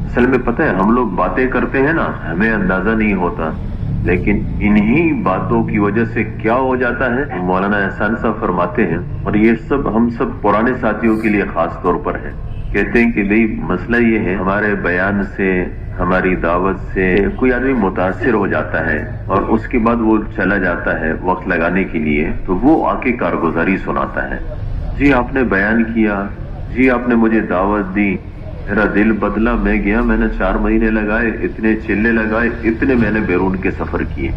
اصل میں پتہ ہے ہم لوگ باتیں کرتے ہیں نا، ہمیں اندازہ نہیں ہوتا، لیکن انہی باتوں کی وجہ سے کیا ہو جاتا ہے۔ مولانا احسان صاحب فرماتے ہیں، اور یہ سب ہم سب پرانے ساتھیوں کے لیے خاص طور پر ہے، کہتے ہیں کہ بھئی مسئلہ یہ ہے، ہمارے بیان سے، ہماری دعوت سے کوئی آدمی متاثر ہو جاتا ہے اور اس کے بعد وہ چلا جاتا ہے وقت لگانے کے لیے، تو وہ آ کے کارگزاری سناتا ہے، جی آپ نے بیان کیا، جی آپ نے مجھے دعوت دی، میرا دل بدلا، میں گیا، میں نے 4 مہینے لگائے، اتنے چلے لگائے، اتنے میں نے بیرون کے سفر کیے۔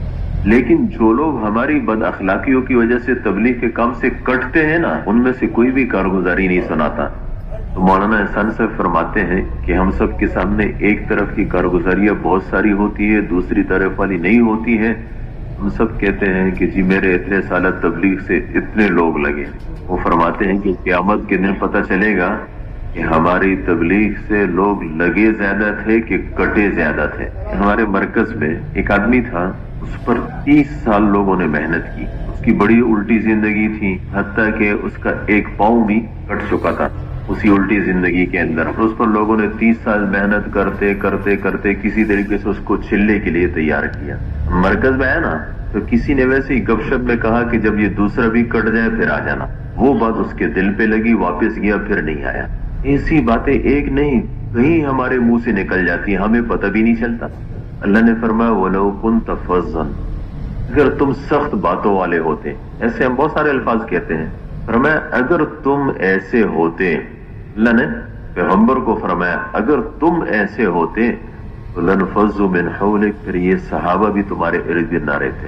لیکن جو لوگ ہماری بد اخلاقیوں کی وجہ سے تبلیغ کے کام سے کٹتے ہیں نا، ان میں سے کوئی بھی کارگزاری نہیں سناتا۔ تو مولانا احسان صاحب فرماتے ہیں کہ ہم سب کے سامنے ایک طرف کی کارگزاریاں بہت ساری ہوتی ہے، دوسری طرف والی نہیں ہوتی ہے۔ ہم سب کہتے ہیں کہ جی میرے اتنے سالہ تبلیغ سے اتنے لوگ لگے۔ وہ فرماتے ہیں کہ قیامت کے دن پتہ چلے گا کہ ہماری تبلیغ سے لوگ لگے زیادہ تھے کہ کٹے زیادہ تھے۔ ہمارے مرکز میں ایک آدمی تھا، اس پر 30 سال لوگوں نے محنت کی، اس کی بڑی الٹی زندگی تھی، حتیٰ کہ اس کا ایک پاؤں بھی کٹ چکا تھا اسی الٹی زندگی کے اندر۔ اس پر لوگوں نے 30 سال محنت کرتے کرتے کرتے کسی طریقے سے اس کو چھلنے کے لیے تیار کیا۔ مرکز میں آیا نا تو کسی نے ویسے ہی گپ شپ میں کہا کہ جب یہ دوسرا بھی کٹ جائے پھر آ جانا۔ وہ بات اس کے دل پہ لگی، واپس گیا، پھر نہیں آیا۔ ایسی باتیں ایک نہیں کہیں ہمارے منہ سے نکل جاتی ہیں، ہمیں پتہ بھی نہیں چلتا۔ اللہ نے فرمایا وَلَوْ كُنْتَ فَظًّا، اگر تم سخت باتوں والے ہوتے، ایسے ہم بہت سارے الفاظ کہتے ہیں، فرمایا اگر تم ایسے ہوتے، اللہ نے پیغمبر کو فرمایا اگر تم ایسے ہوتے تو لَنْفَضُّوا مِنْ حَوْلِكَ، پھر یہ صحابہ بھی تمہارے ارد گرد نہ رہتے۔